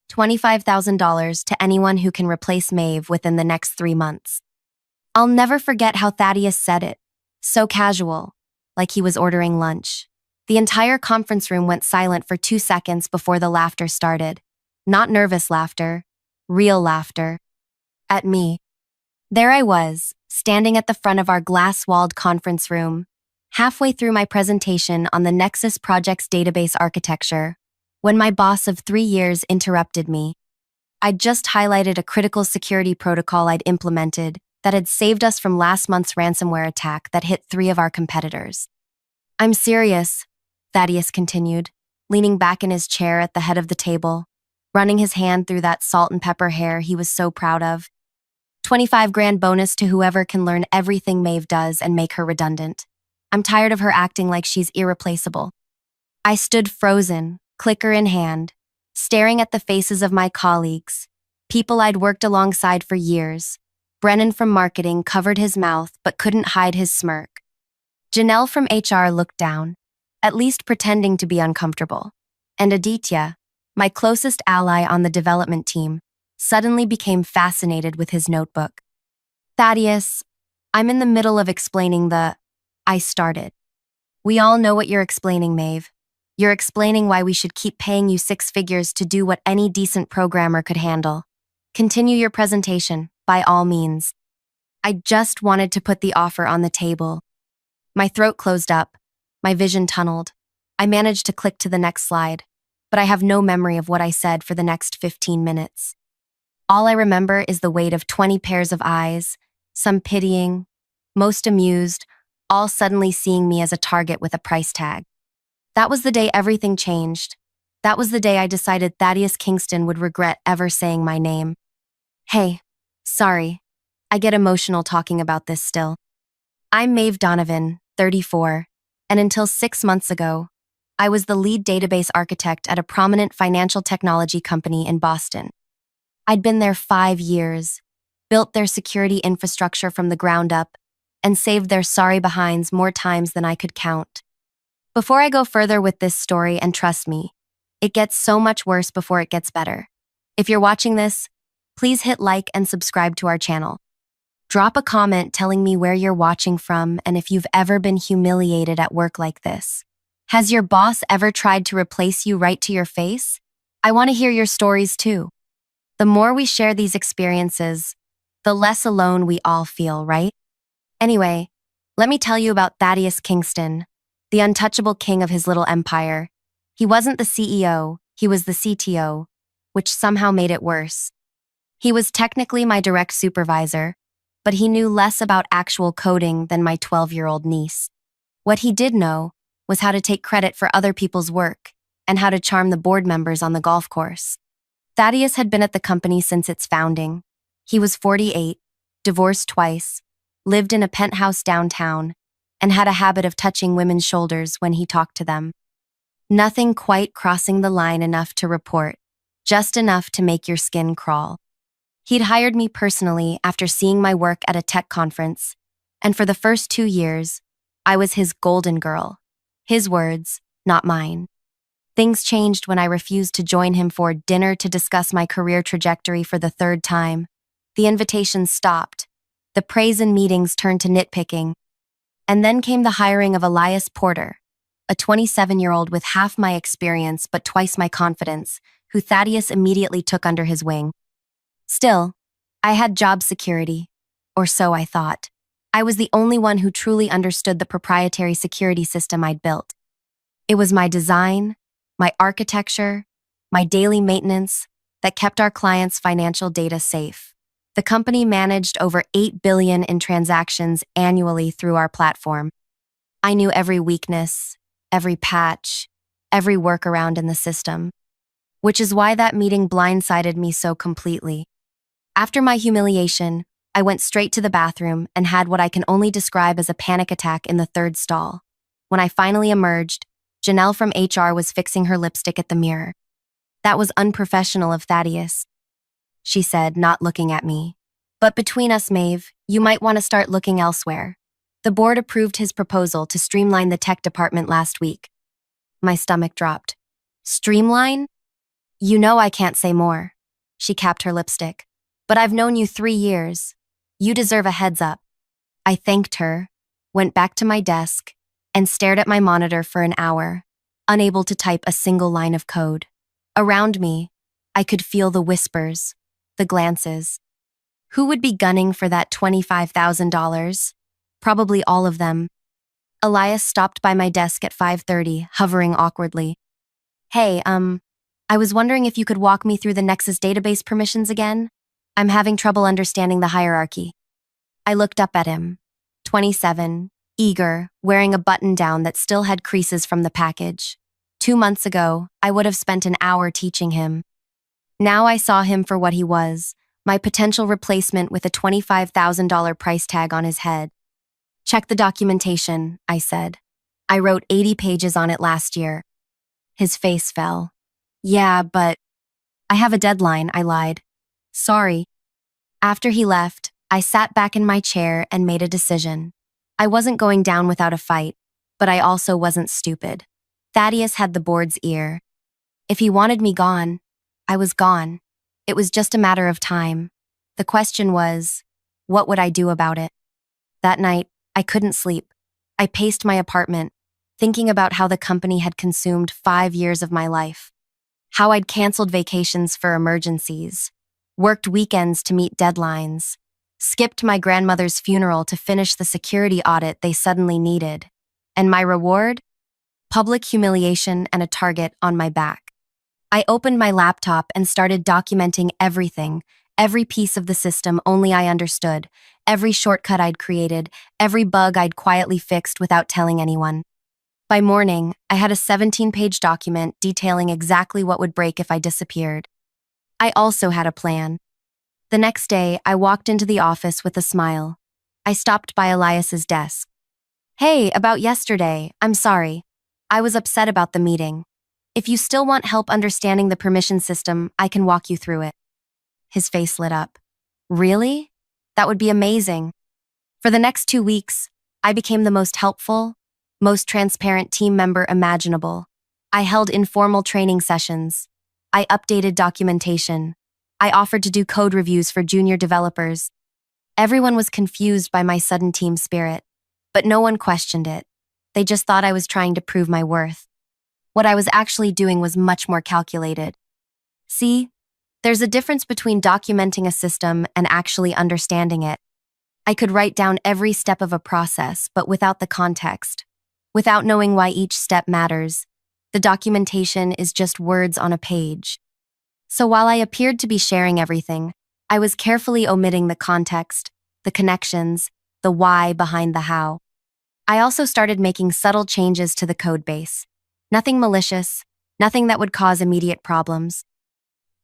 $25,000 to anyone who can replace Maeve within the next 3 months. I'll never forget how Thaddeus said it. So casual, like he was ordering lunch. The entire conference room went silent for 2 seconds before the laughter started. Not nervous laughter, real laughter. At me. There I was, standing at the front of our glass-walled conference room, halfway through my presentation on the Nexus Project's database architecture, when my boss of 3 years interrupted me. I'd just highlighted a critical security protocol I'd implemented that had saved us from last month's ransomware attack that hit 3 of our competitors. I'm serious, Thaddeus continued, leaning back in his chair at the head of the table, running his hand through that salt and pepper hair he was so proud of. 25 grand bonus to whoever can learn everything Maeve does and make her redundant. I'm tired of her acting like she's irreplaceable. I stood frozen, clicker in hand, staring at the faces of my colleagues, people I'd worked alongside for years. Brennan from marketing covered his mouth but couldn't hide his smirk. Janelle from HR looked down, at least pretending to be uncomfortable. And Aditya, my closest ally on the development team, suddenly became fascinated with his notebook. Thaddeus, I'm in the middle of explaining I started. We all know what you're explaining, Maeve. You're explaining why we should keep paying you 6 figures to do what any decent programmer could handle. Continue your presentation, by all means. I just wanted to put the offer on the table. My throat closed up, my vision tunneled. I managed to click to the next slide, but I have no memory of what I said for the next 15 minutes. All I remember is the weight of 20 pairs of eyes, some pitying, most amused, all suddenly seeing me as a target with a price tag. That was the day everything changed. That was the day I decided Thaddeus Kingston would regret ever saying my name. Hey, sorry. I get emotional talking about this still. I'm Maeve Donovan, 34, and until 6 months ago, I was the lead database architect at a prominent financial technology company in Boston. I'd been there 5 years, built their security infrastructure from the ground up, and saved their sorry behinds more times than I could count. Before I go further with this story, and trust me, it gets so much worse before it gets better. If you're watching this, please hit like and subscribe to our channel. Drop a comment telling me where you're watching from and if you've ever been humiliated at work like this. Has your boss ever tried to replace you right to your face? I want to hear your stories too. The more we share these experiences, the less alone we all feel, right? Anyway, let me tell you about Thaddeus Kingston, the untouchable king of his little empire. He wasn't the CEO, he was the CTO, which somehow made it worse. He was technically my direct supervisor, but he knew less about actual coding than my 12-year-old niece. What he did know was how to take credit for other people's work and how to charm the board members on the golf course. Thaddeus had been at the company since its founding. He was 48, divorced twice, lived in a penthouse downtown, and had a habit of touching women's shoulders when he talked to them. Nothing quite crossing the line enough to report, just enough to make your skin crawl. He'd hired me personally after seeing my work at a tech conference, and for the first 2 years, I was his golden girl. His words, not mine. Things changed when I refused to join him for dinner to discuss my career trajectory for the 3rd time. The invitations stopped. The praise in meetings turned to nitpicking. And then came the hiring of Elias Porter, a 27-year-old with half my experience but twice my confidence, who Thaddeus immediately took under his wing. Still, I had job security, or so I thought. I was the only one who truly understood the proprietary security system I'd built. It was my design, my architecture, my daily maintenance that kept our clients' financial data safe. The company managed over $8 billion in transactions annually through our platform. I knew every weakness, every patch, every workaround in the system, which is why that meeting blindsided me so completely. After my humiliation, I went straight to the bathroom and had what I can only describe as a panic attack in the 3rd stall. When I finally emerged, Janelle from HR was fixing her lipstick at the mirror. That was unprofessional of Thaddeus, she said, not looking at me. But between us, Maeve, you might want to start looking elsewhere. The board approved his proposal to streamline the tech department last week. My stomach dropped. Streamline? You know I can't say more. She capped her lipstick. But I've known you 3 years. You deserve a heads up. I thanked her, went back to my desk, and stared at my monitor for an hour, unable to type a single line of code. Around me, I could feel the whispers, the glances. Who would be gunning for that $25,000? Probably all of them. Elias stopped by my desk at 5:30, hovering awkwardly. Hey, I was wondering if you could walk me through the Nexus database permissions again? I'm having trouble understanding the hierarchy. I looked up at him. 27, eager, wearing a button-down that still had creases from the package. 2 months ago, I would have spent an hour teaching him. Now I saw him for what he was, my potential replacement with a $25,000 price tag on his head. Check the documentation, I said. I wrote 80 pages on it last year. His face fell. Yeah, but I have a deadline, I lied. Sorry. After he left, I sat back in my chair and made a decision. I wasn't going down without a fight, but I also wasn't stupid. Thaddeus had the board's ear. If he wanted me gone, I was gone. It was just a matter of time. The question was, what would I do about it? That night, I couldn't sleep. I paced my apartment, thinking about how the company had consumed 5 years of my life. How I'd canceled vacations for emergencies, worked weekends to meet deadlines, skipped my grandmother's funeral to finish the security audit they suddenly needed. And my reward? Public humiliation and a target on my back. I opened my laptop and started documenting everything, every piece of the system only I understood, every shortcut I'd created, every bug I'd quietly fixed without telling anyone. By morning, I had a 17-page document detailing exactly what would break if I disappeared. I also had a plan. The next day, I walked into the office with a smile. I stopped by Elias's desk. Hey, about yesterday, I'm sorry. I was upset about the meeting. If you still want help understanding the permission system, I can walk you through it. His face lit up. Really? That would be amazing. For the next 2 weeks, I became the most helpful, most transparent team member imaginable. I held informal training sessions. I updated documentation. I offered to do code reviews for junior developers. Everyone was confused by my sudden team spirit, but no one questioned it. They just thought I was trying to prove my worth. What I was actually doing was much more calculated. See, there's a difference between documenting a system and actually understanding it. I could write down every step of a process, but without the context. Without knowing why each step matters, the documentation is just words on a page. So while I appeared to be sharing everything, I was carefully omitting the context, the connections, the why behind the how. I also started making subtle changes to the code base. Nothing malicious, nothing that would cause immediate problems.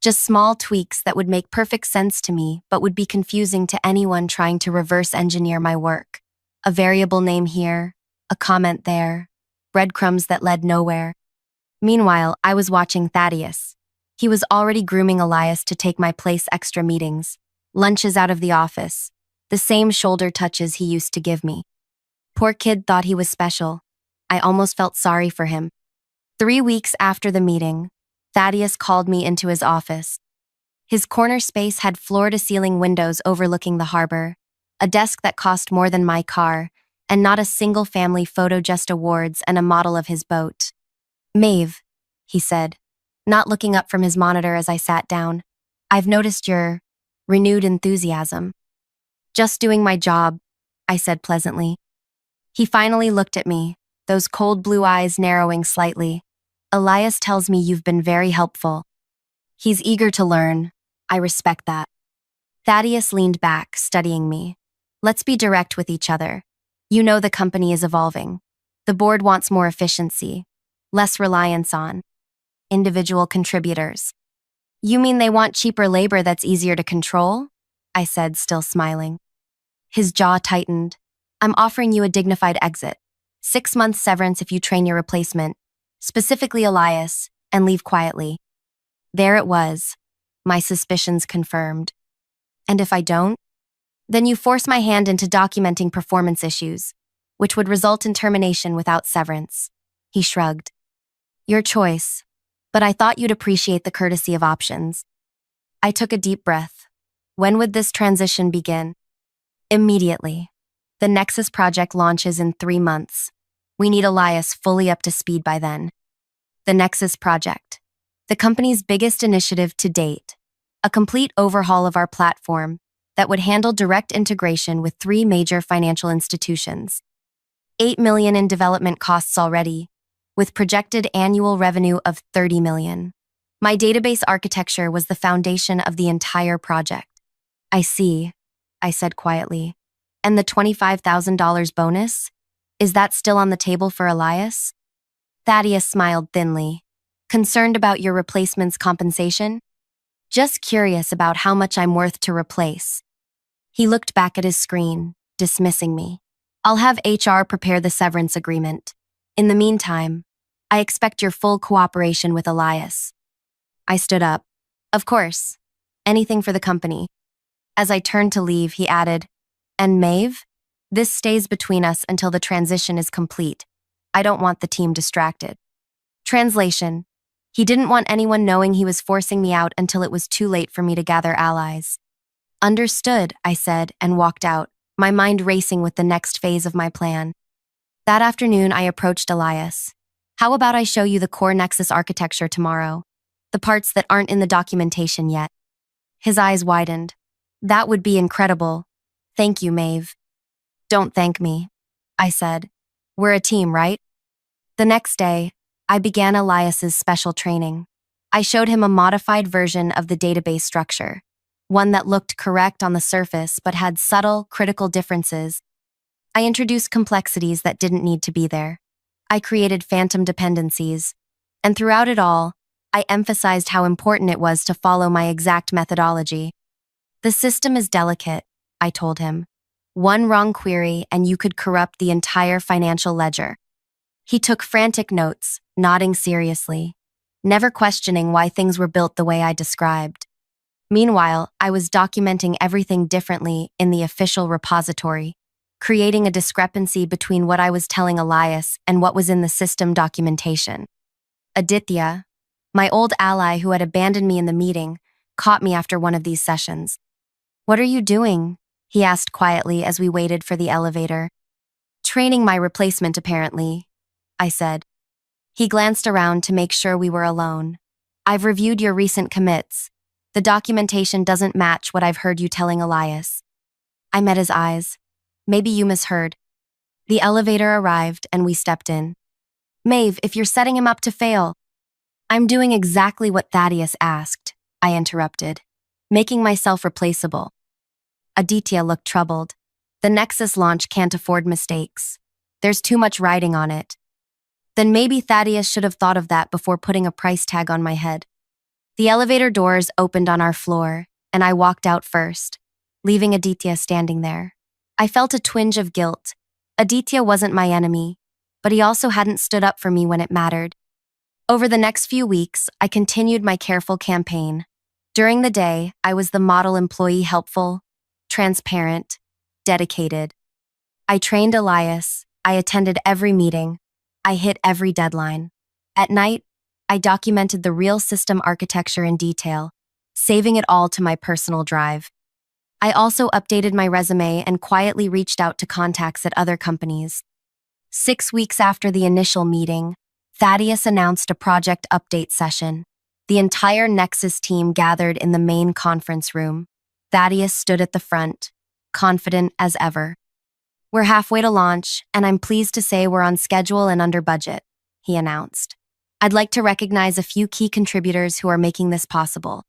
Just small tweaks that would make perfect sense to me but would be confusing to anyone trying to reverse engineer my work. A variable name here, a comment there, breadcrumbs that led nowhere. Meanwhile, I was watching Thaddeus. He was already grooming Elias to take my place extra meetings, lunches out of the office, the same shoulder touches he used to give me. Poor kid thought he was special. I almost felt sorry for him. 3 weeks after the meeting, Thaddeus called me into his office. His corner space had floor-to-ceiling windows overlooking the harbor, a desk that cost more than my car, and not a single family photo, just awards and a model of his boat. Maeve, he said, not looking up from his monitor as I sat down, I've noticed your renewed enthusiasm. Just doing my job, I said pleasantly. He finally looked at me, those cold blue eyes narrowing slightly. Elias tells me you've been very helpful. He's eager to learn. I respect that. Thaddeus leaned back, studying me. Let's be direct with each other. You know the company is evolving. The board wants more efficiency, less reliance on individual contributors. You mean they want cheaper labor that's easier to control? I said, still smiling. His jaw tightened. I'm offering you a dignified exit. 6 months severance if you train your replacement, specifically Elias, and leave quietly. There it was, my suspicions confirmed. And if I don't? Then you force my hand into documenting performance issues, which would result in termination without severance. He shrugged. Your choice, but I thought you'd appreciate the courtesy of options. I took a deep breath. When would this transition begin? Immediately. The Nexus project launches in 3 months. We need Elias fully up to speed by then. The Nexus project. The company's biggest initiative to date. A complete overhaul of our platform that would handle direct integration with 3 major financial institutions. $8 million in development costs already, with projected annual revenue of $30 million. My database architecture was the foundation of the entire project. I see, I said quietly. And the $25,000 bonus? Is that still on the table for Elias? Thaddeus smiled thinly. Concerned about your replacement's compensation? Just curious about how much I'm worth to replace. He looked back at his screen, dismissing me. I'll have HR prepare the severance agreement. In the meantime, I expect your full cooperation with Elias. I stood up. Of course. Anything for the company. As I turned to leave, he added, And Maeve? This stays between us until the transition is complete. I don't want the team distracted. Translation. He didn't want anyone knowing he was forcing me out until it was too late for me to gather allies. Understood, I said, and walked out, my mind racing with the next phase of my plan. That afternoon, I approached Elias. How about I show you the core Nexus architecture tomorrow? The parts that aren't in the documentation yet. His eyes widened. That would be incredible. Thank you, Maeve. Don't thank me, I said. We're a team, right? The next day, I began Elias's special training. I showed him a modified version of the database structure, one that looked correct on the surface but had subtle, critical differences. I introduced complexities that didn't need to be there. I created phantom dependencies, and throughout it all, I emphasized how important it was to follow my exact methodology. The system is delicate, I told him. One wrong query and you could corrupt the entire financial ledger. He took frantic notes, nodding seriously, never questioning why things were built the way I described. Meanwhile, I was documenting everything differently in the official repository, creating a discrepancy between what I was telling Elias and what was in the system documentation. Aditya, my old ally who had abandoned me in the meeting, caught me after one of these sessions. What are you doing? He asked quietly as we waited for the elevator. Training my replacement, apparently, I said. He glanced around to make sure we were alone. I've reviewed your recent commits. The documentation doesn't match what I've heard you telling Elias. I met his eyes. Maybe you misheard. The elevator arrived and we stepped in. Maeve, if you're setting him up to fail. I'm doing exactly what Thaddeus asked, I interrupted, making myself replaceable. Aditya looked troubled. The Nexus launch can't afford mistakes. There's too much riding on it. Then maybe Thaddeus should have thought of that before putting a price tag on my head. The elevator doors opened on our floor, and I walked out first, leaving Aditya standing there. I felt a twinge of guilt. Aditya wasn't my enemy, but he also hadn't stood up for me when it mattered. Over the next few weeks, I continued my careful campaign. During the day, I was the model employee, helpful, transparent, dedicated. I trained Elias, I attended every meeting, I hit every deadline. At night, I documented the real system architecture in detail, saving it all to my personal drive. I also updated my resume and quietly reached out to contacts at other companies. 6 weeks after the initial meeting, Thaddeus announced a project update session. The entire Nexus team gathered in the main conference room. Thaddeus stood at the front, confident as ever. We're halfway to launch, and I'm pleased to say we're on schedule and under budget, he announced. I'd like to recognize a few key contributors who are making this possible.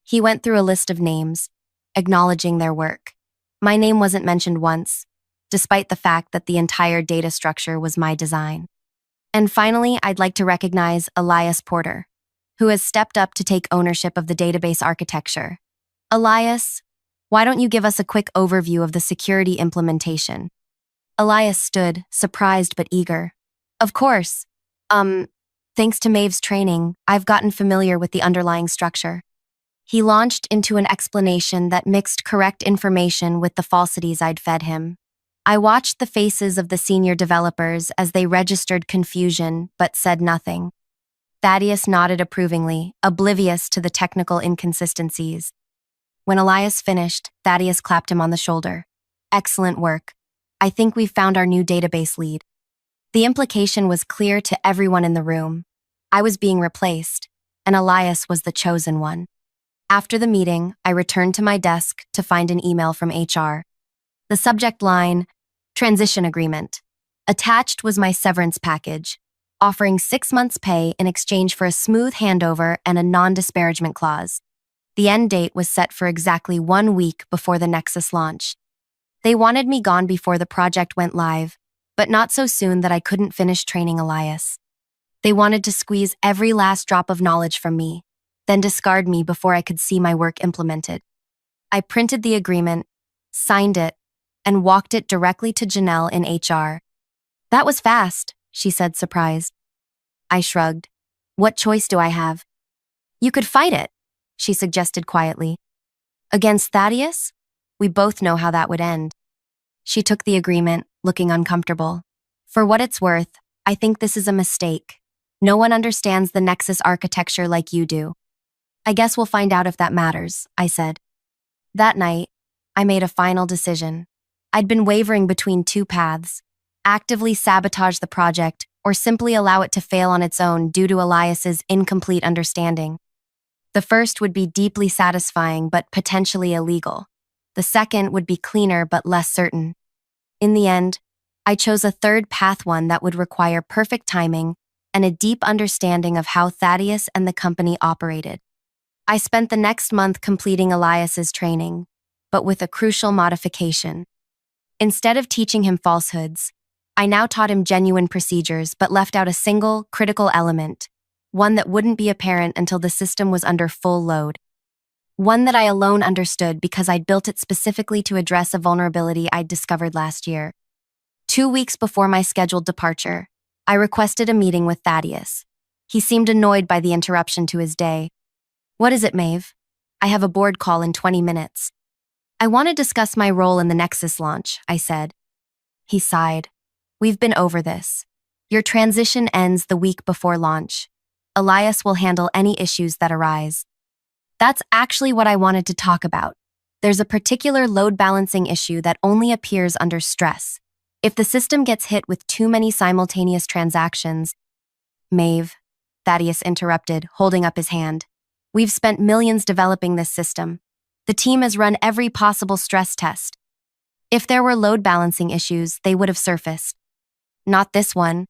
He went through a list of names, acknowledging their work. My name wasn't mentioned once, despite the fact that the entire data structure was my design. And finally, I'd like to recognize Elias Porter, who has stepped up to take ownership of the database architecture. Elias, why don't you give us a quick overview of the security implementation? Elias stood, surprised but eager. Of course. Thanks to Maeve's training, I've gotten familiar with the underlying structure. He launched into an explanation that mixed correct information with the falsities I'd fed him. I watched the faces of the senior developers as they registered confusion but said nothing. Thaddeus nodded approvingly, oblivious to the technical inconsistencies. When Elias finished, Thaddeus clapped him on the shoulder. Excellent work. I think we've found our new database lead. The implication was clear to everyone in the room. I was being replaced, and Elias was the chosen one. After the meeting, I returned to my desk to find an email from HR. The subject line, transition agreement. Attached was my severance package, offering 6 months' pay in exchange for a smooth handover and a non-disparagement clause. The end date was set for exactly 1 week before the Nexus launch. They wanted me gone before the project went live, but not so soon that I couldn't finish training Elias. They wanted to squeeze every last drop of knowledge from me, then discard me before I could see my work implemented. I printed the agreement, signed it, and walked it directly to Janelle in HR. That was fast, she said, surprised. I shrugged. What choice do I have? You could fight it, she suggested quietly. Against Thaddeus? We both know how that would end. She took the agreement, looking uncomfortable. For what it's worth, I think this is a mistake. No one understands the Nexus architecture like you do. I guess we'll find out if that matters, I said. That night, I made a final decision. I'd been wavering between two paths: actively sabotage the project or simply allow it to fail on its own due to Elias's incomplete understanding. The first would be deeply satisfying but potentially illegal. The second would be cleaner but less certain. In the end, I chose a third path, one that would require perfect timing and a deep understanding of how Thaddeus and the company operated. I spent the next month completing Elias's training, but with a crucial modification. Instead of teaching him falsehoods, I now taught him genuine procedures but left out a single, critical element, one that wouldn't be apparent until the system was under full load. One that I alone understood because I'd built it specifically to address a vulnerability I'd discovered last year. 2 weeks before my scheduled departure, I requested a meeting with Thaddeus. He seemed annoyed by the interruption to his day. What is it, Maeve? I have a board call in 20 minutes. I want to discuss my role in the Nexus launch, I said. He sighed. We've been over this. Your transition ends the week before launch. Elias will handle any issues that arise. That's actually what I wanted to talk about. There's a particular load balancing issue that only appears under stress. If the system gets hit with too many simultaneous transactions— Maeve, Thaddeus interrupted, holding up his hand. We've spent millions developing this system. The team has run every possible stress test. If there were load balancing issues, they would have surfaced. Not this one,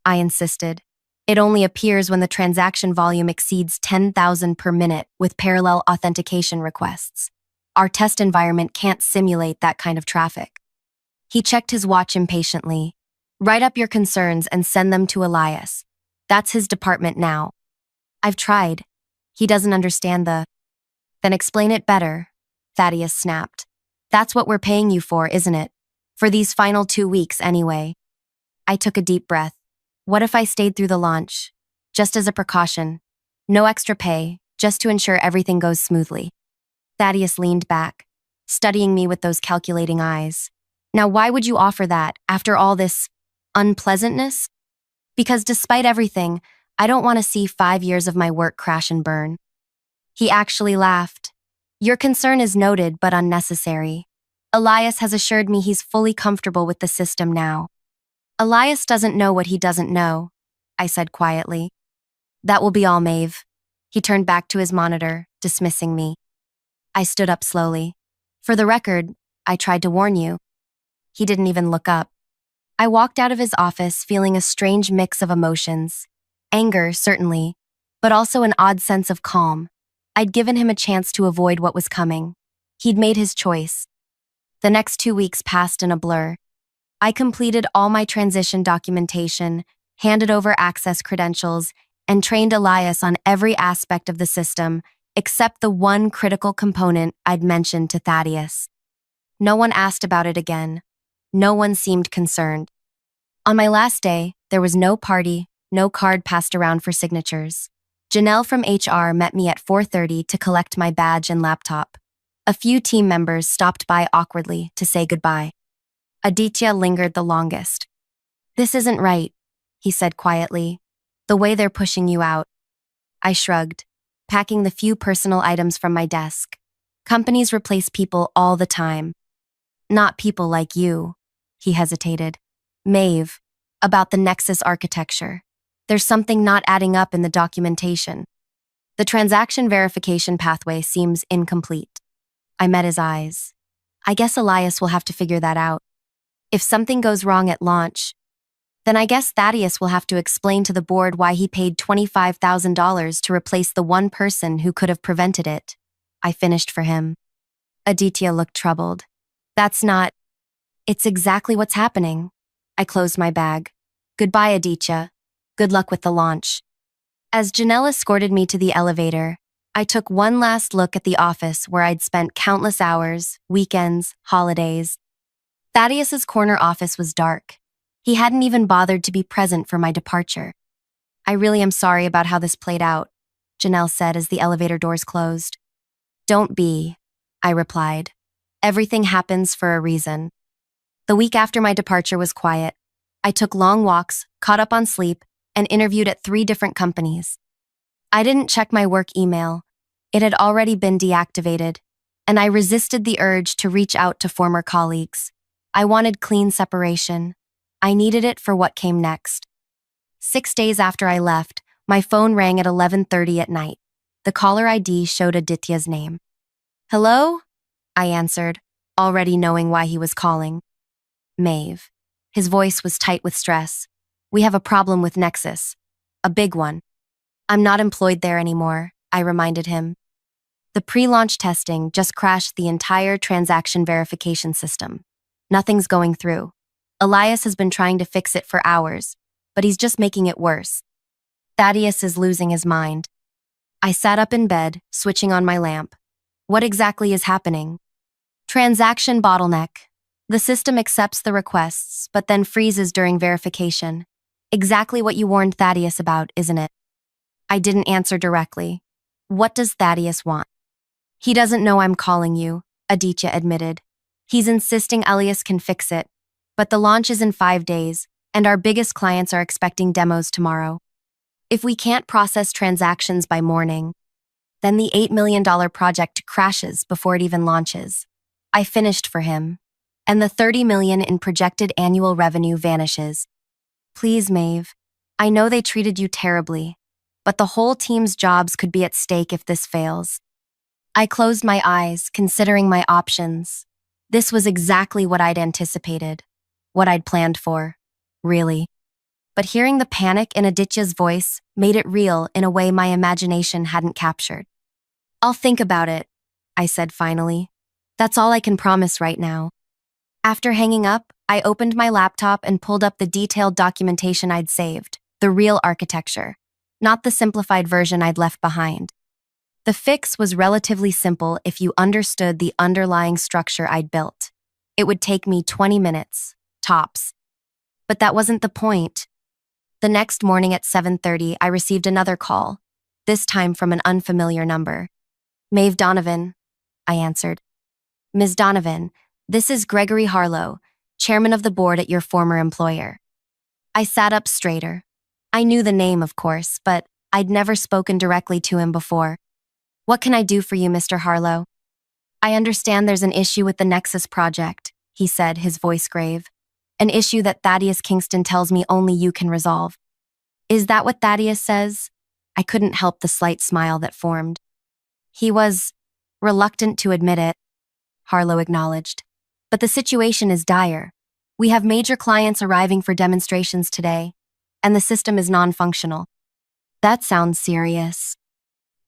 I insisted. It only appears when the transaction volume exceeds 10,000 per minute with parallel authentication requests. Our test environment can't simulate that kind of traffic. He checked his watch impatiently. Write up your concerns and send them to Elias. That's his department now. I've tried. He doesn't understand the— Then explain it better, Thaddeus snapped. That's what we're paying you for, isn't it? For these final 2 weeks, anyway. I took a deep breath. What if I stayed through the launch? Just as a precaution. No extra pay, just to ensure everything goes smoothly. Thaddeus leaned back, studying me with those calculating eyes. Now, why would you offer that, after all this unpleasantness? Because despite everything, I don't want to see 5 years of my work crash and burn. He actually laughed. Your concern is noted but unnecessary. Elias has assured me he's fully comfortable with the system now. Elias doesn't know what he doesn't know, I said quietly. That will be all, Maeve. He turned back to his monitor, dismissing me. I stood up slowly. For the record, I tried to warn you. He didn't even look up. I walked out of his office feeling a strange mix of emotions. Anger, certainly, but also an odd sense of calm. I'd given him a chance to avoid what was coming. He'd made his choice. The next 2 weeks passed in a blur. I completed all my transition documentation, handed over access credentials, and trained Elias on every aspect of the system, except the one critical component I'd mentioned to Thaddeus. No one asked about it again. No one seemed concerned. On my last day, there was no party, no card passed around for signatures. Janelle from HR met me at 4:30 to collect my badge and laptop. A few team members stopped by awkwardly to say goodbye. Aditya lingered the longest. This isn't right, he said quietly. The way they're pushing you out. I shrugged, packing the few personal items from my desk. Companies replace people all the time. Not people like you, he hesitated. Maeve, about the Nexus architecture. There's something not adding up in the documentation. The transaction verification pathway seems incomplete. I met his eyes. I guess Elias will have to figure that out. If something goes wrong at launch, then I guess Thaddeus will have to explain to the board why he paid $25,000 to replace the one person who could have prevented it. I finished for him. Aditya looked troubled. That's not... It's exactly what's happening. I closed my bag. Goodbye, Aditya. Good luck with the launch. As Janelle escorted me to the elevator, I took one last look at the office where I'd spent countless hours, weekends, holidays. Thaddeus's corner office was dark. He hadn't even bothered to be present for my departure. I really am sorry about how this played out, Janelle said as the elevator doors closed. Don't be, I replied. Everything happens for a reason. The week after my departure was quiet. I took long walks, caught up on sleep, and interviewed at 3 different companies. I didn't check my work email. It had already been deactivated, and I resisted the urge to reach out to former colleagues. I wanted clean separation. I needed it for what came next. 6 days after I left, my phone rang at 11:30 at night. The caller ID showed Aditya's name. Hello? I answered, already knowing why he was calling. Maeve. His voice was tight with stress. We have a problem with Nexus. A big one. I'm not employed there anymore, I reminded him. The pre-launch testing just crashed the entire transaction verification system. Nothing's going through. Elias has been trying to fix it for hours, but he's just making it worse. Thaddeus is losing his mind. I sat up in bed, switching on my lamp. What exactly is happening? Transaction bottleneck. The system accepts the requests, but then freezes during verification. Exactly what you warned Thaddeus about, isn't it? I didn't answer directly. What does Thaddeus want? He doesn't know I'm calling you, Aditya admitted. He's insisting Elias can fix it, but the launch is in 5 days, and our biggest clients are expecting demos tomorrow. If we can't process transactions by morning, then the $8 million project crashes before it even launches. I finished for him, and the $30 million in projected annual revenue vanishes. Please, Maeve, I know they treated you terribly, but the whole team's jobs could be at stake if this fails. I closed my eyes, considering my options. This was exactly what I'd anticipated, what I'd planned for, really. But hearing the panic in Aditya's voice made it real in a way my imagination hadn't captured. I'll think about it, I said finally. That's all I can promise right now. After hanging up, I opened my laptop and pulled up the detailed documentation I'd saved, the real architecture, not the simplified version I'd left behind. The fix was relatively simple if you understood the underlying structure I'd built. It would take me 20 minutes, tops. But that wasn't the point. The next morning at 7:30, I received another call, this time from an unfamiliar number. Maeve Donovan, I answered. Ms. Donovan, this is Gregory Harlow, chairman of the board at your former employer. I sat up straighter. I knew the name, of course, but I'd never spoken directly to him before. What can I do for you, Mr. Harlow? I understand there's an issue with the Nexus project, he said, his voice grave. An issue that Thaddeus Kingston tells me only you can resolve. Is that what Thaddeus says? I couldn't help the slight smile that formed. He was reluctant to admit it, Harlow acknowledged. But the situation is dire. We have major clients arriving for demonstrations today, and the system is non-functional. That sounds serious.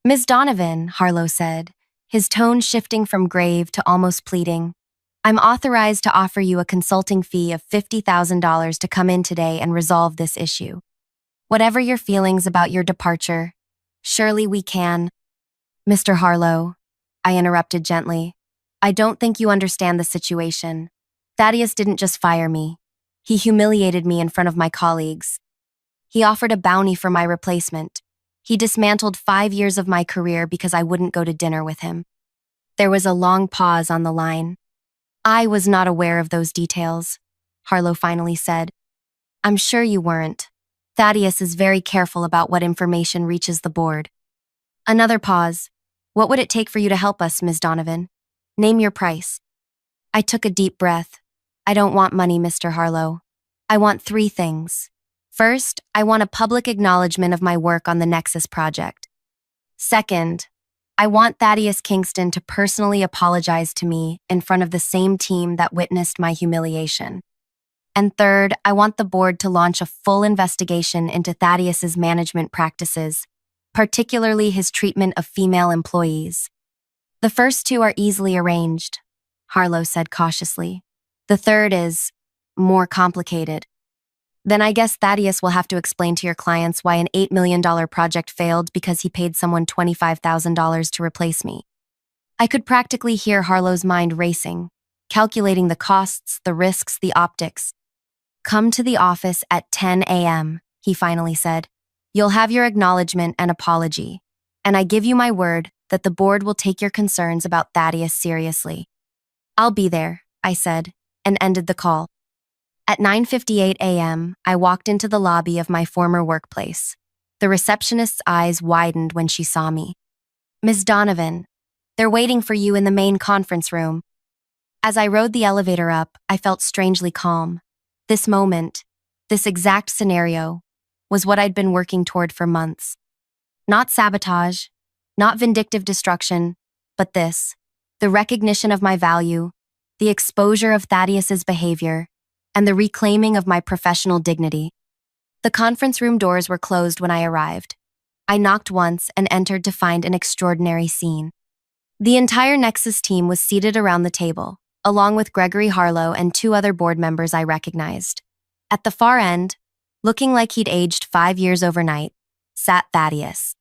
Ms. Donovan, Harlow said, his tone shifting from grave to almost pleading. I'm authorized to offer you a consulting fee of $50,000 to come in today and resolve this issue. Whatever your feelings about your departure, surely we can. Mr. Harlow, I interrupted gently, I don't think you understand the situation. Thaddeus didn't just fire me. He humiliated me in front of my colleagues. He offered a bounty for my replacement. He dismantled 5 years of my career because I wouldn't go to dinner with him. There was a long pause on the line. I was not aware of those details, Harlow finally said. I'm sure you weren't. Thaddeus is very careful about what information reaches the board. Another pause. What would it take for you to help us, Ms. Donovan? Name your price. I took a deep breath. I don't want money, Mr. Harlow. I want three things. First, I want a public acknowledgement of my work on the Nexus project. Second, I want Thaddeus Kingston to personally apologize to me in front of the same team that witnessed my humiliation. And third, I want the board to launch a full investigation into Thaddeus's management practices, particularly his treatment of female employees. The first two are easily arranged, Harlow said cautiously. The third is more complicated. Then I guess Thaddeus will have to explain to your clients why an $8 million project failed because he paid someone $25,000 to replace me. I could practically hear Harlow's mind racing, calculating the costs, the risks, the optics. Come to the office at 10 a.m., he finally said. You'll have your acknowledgement and apology, and I give you my word that the board will take your concerns about Thaddeus seriously. I'll be there, I said, and ended the call. At 9:58 a.m., I walked into the lobby of my former workplace. The receptionist's eyes widened when she saw me. Ms. Donovan, they're waiting for you in the main conference room. As I rode the elevator up, I felt strangely calm. This moment, this exact scenario, was what I'd been working toward for months. Not sabotage, not vindictive destruction, but this, the recognition of my value, the exposure of Thaddeus's behavior, and the reclaiming of my professional dignity. The conference room doors were closed when I arrived. I knocked once and entered to find an extraordinary scene. The entire Nexus team was seated around the table, along with Gregory Harlow and two other board members I recognized. At the far end, looking like he'd aged 5 years overnight, sat Thaddeus.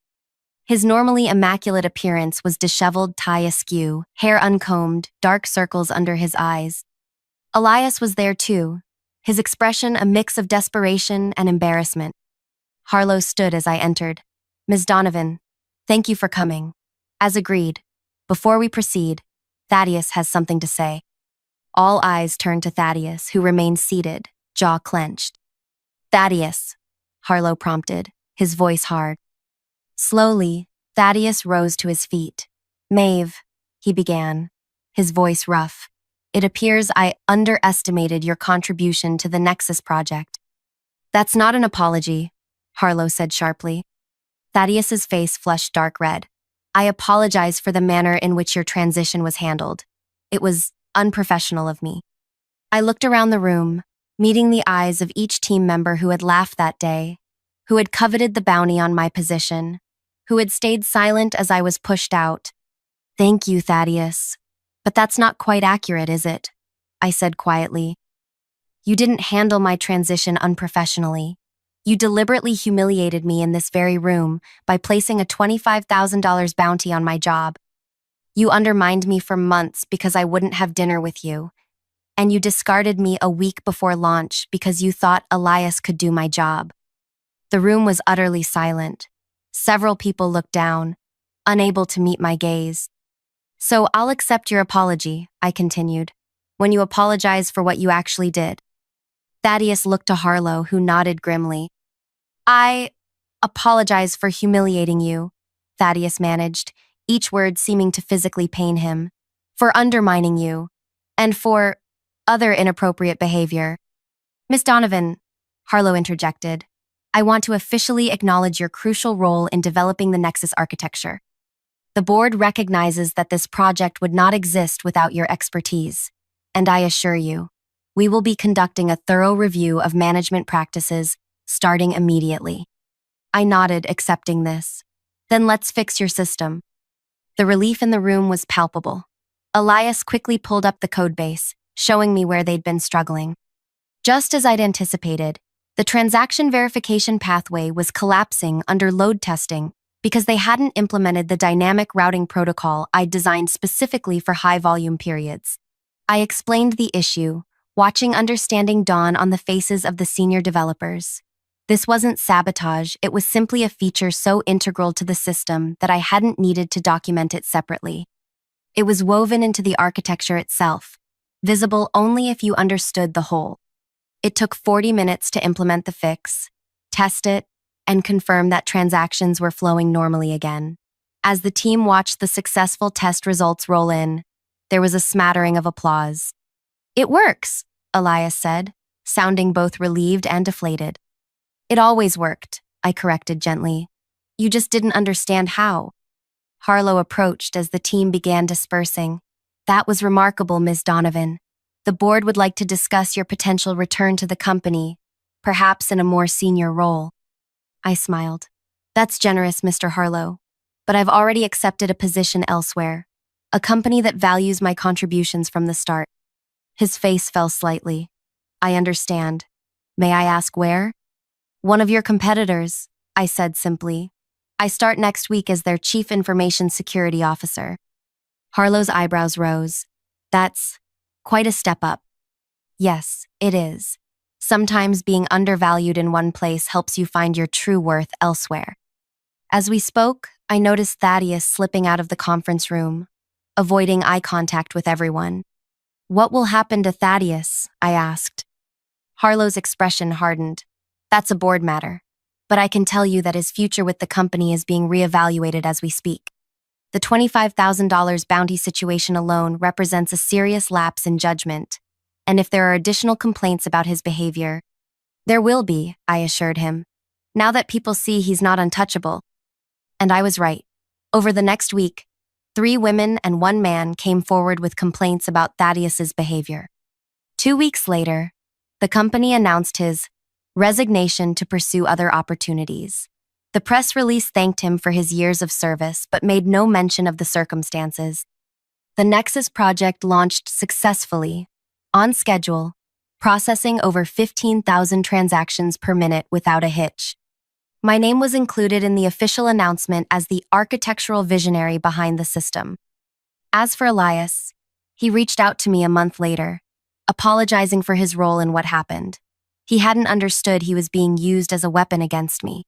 His normally immaculate appearance was disheveled, tie askew, hair uncombed, dark circles under his eyes. Elias was there too, his expression a mix of desperation and embarrassment. Harlow stood as I entered. Ms. Donovan, thank you for coming. As agreed, before we proceed, Thaddeus has something to say. All eyes turned to Thaddeus, who remained seated, jaw clenched. Thaddeus, Harlow prompted, his voice hard. Slowly, Thaddeus rose to his feet. Maeve, he began, his voice rough. It appears I underestimated your contribution to the Nexus project. That's not an apology, Harlow said sharply. Thaddeus's face flushed dark red. I apologize for the manner in which your transition was handled. It was unprofessional of me. I looked around the room, meeting the eyes of each team member who had laughed that day, who had coveted the bounty on my position, who had stayed silent as I was pushed out. Thank you, Thaddeus. But that's not quite accurate, is it? I said quietly. You didn't handle my transition unprofessionally. You deliberately humiliated me in this very room by placing a $25,000 bounty on my job. You undermined me for months because I wouldn't have dinner with you. And you discarded me a week before launch because you thought Elias could do my job. The room was utterly silent. Several people looked down, unable to meet my gaze. So I'll accept your apology, I continued, when you apologize for what you actually did. Thaddeus looked to Harlow, who nodded grimly. I apologize for humiliating you, Thaddeus managed, each word seeming to physically pain him, for undermining you, and for other inappropriate behavior. Miss Donovan, Harlow interjected, I want to officially acknowledge your crucial role in developing the Nexus architecture. The board recognizes that this project would not exist without your expertise, and I assure you, we will be conducting a thorough review of management practices starting immediately. I nodded, accepting this. Then let's fix your system. The relief in the room was palpable. Elias quickly pulled up the codebase, showing me where they'd been struggling. Just as I'd anticipated, the transaction verification pathway was collapsing under load testing because they hadn't implemented the dynamic routing protocol I'd designed specifically for high-volume periods. I explained the issue, watching understanding dawn on the faces of the senior developers. This wasn't sabotage, it was simply a feature so integral to the system that I hadn't needed to document it separately. It was woven into the architecture itself, visible only if you understood the whole. It took 40 minutes to implement the fix, test it, and confirm that transactions were flowing normally again. As the team watched the successful test results roll in, there was a smattering of applause. "It works," Elias said, sounding both relieved and deflated. "It always worked," I corrected gently. "You just didn't understand how." Harlow approached as the team began dispersing. "That was remarkable, Ms. Donovan. The board would like to discuss your potential return to the company, perhaps in a more senior role." I smiled. "That's generous, Mr. Harlow, but I've already accepted a position elsewhere, a company that values my contributions from the start." His face fell slightly. "I understand. May I ask where?" "One of your competitors," I said simply. "I start next week as their Chief Information Security Officer." Harlow's eyebrows rose. "That's quite a step up." "Yes, it is. Sometimes being undervalued in one place helps you find your true worth elsewhere." As we spoke, I noticed Thaddeus slipping out of the conference room, avoiding eye contact with everyone. "What will happen to Thaddeus?" I asked. Harlow's expression hardened. "That's a board matter, but I can tell you that his future with the company is being reevaluated as we speak. The $25,000 bounty situation alone represents a serious lapse in judgment, and if there are additional complaints about his behavior, there will be," I assured him, "now that people see he's not untouchable." And I was right. Over the next week, 3 women and 1 man came forward with complaints about Thaddeus's behavior. 2 weeks later, the company announced his resignation to pursue other opportunities. The press release thanked him for his years of service but made no mention of the circumstances. The Nexus project launched successfully, on schedule, processing over 15,000 transactions per minute without a hitch. My name was included in the official announcement as the architectural visionary behind the system. As for Elias, he reached out to me a month later, apologizing for his role in what happened. He hadn't understood he was being used as a weapon against me.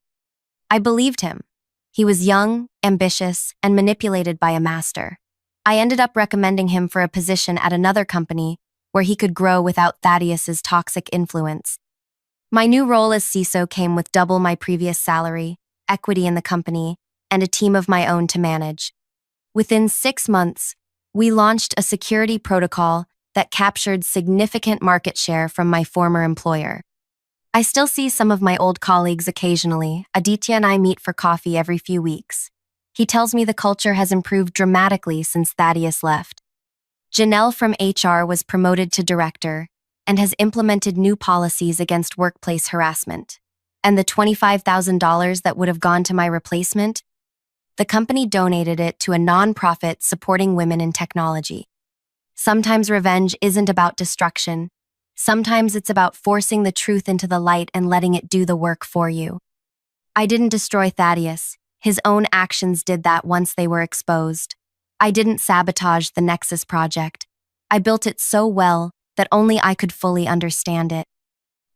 I believed him. He was young, ambitious, and manipulated by a master. I ended up recommending him for a position at another company where he could grow without Thaddeus's toxic influence. My new role as CISO came with double my previous salary, equity in the company, and a team of my own to manage. Within 6 months, we launched a security protocol that captured significant market share from my former employer. I still see some of my old colleagues occasionally. Aditya and I meet for coffee every few weeks. He tells me the culture has improved dramatically since Thaddeus left. Janelle from HR was promoted to director and has implemented new policies against workplace harassment. And the $25,000 that would have gone to my replacement, the company donated it to a nonprofit supporting women in technology. Sometimes revenge isn't about destruction. Sometimes it's about forcing the truth into the light and letting it do the work for you. I didn't destroy Thaddeus. His own actions did that once they were exposed. I didn't sabotage the Nexus project. I built it so well that only I could fully understand it.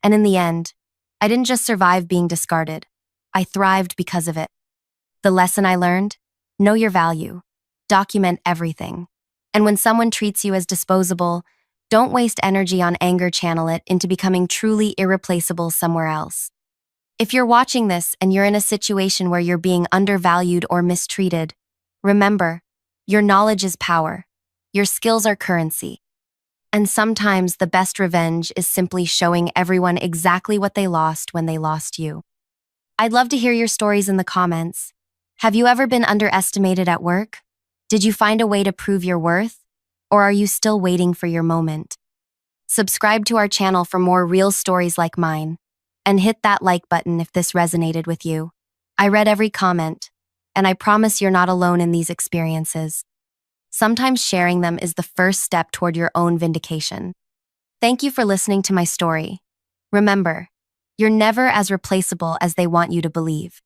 And in the end, I didn't just survive being discarded. I thrived because of it. The lesson I learned? Know your value. Document everything. And when someone treats you as disposable, don't waste energy on anger. Channel it into becoming truly irreplaceable somewhere else. If you're watching this and you're in a situation where you're being undervalued or mistreated, remember, your knowledge is power. Your skills are currency. And sometimes the best revenge is simply showing everyone exactly what they lost when they lost you. I'd love to hear your stories in the comments. Have you ever been underestimated at work? Did you find a way to prove your worth? Or are you still waiting for your moment? Subscribe to our channel for more real stories like mine. And hit that like button if this resonated with you. I read every comment, and I promise you're not alone in these experiences. Sometimes sharing them is the first step toward your own vindication. Thank you for listening to my story. Remember, you're never as replaceable as they want you to believe.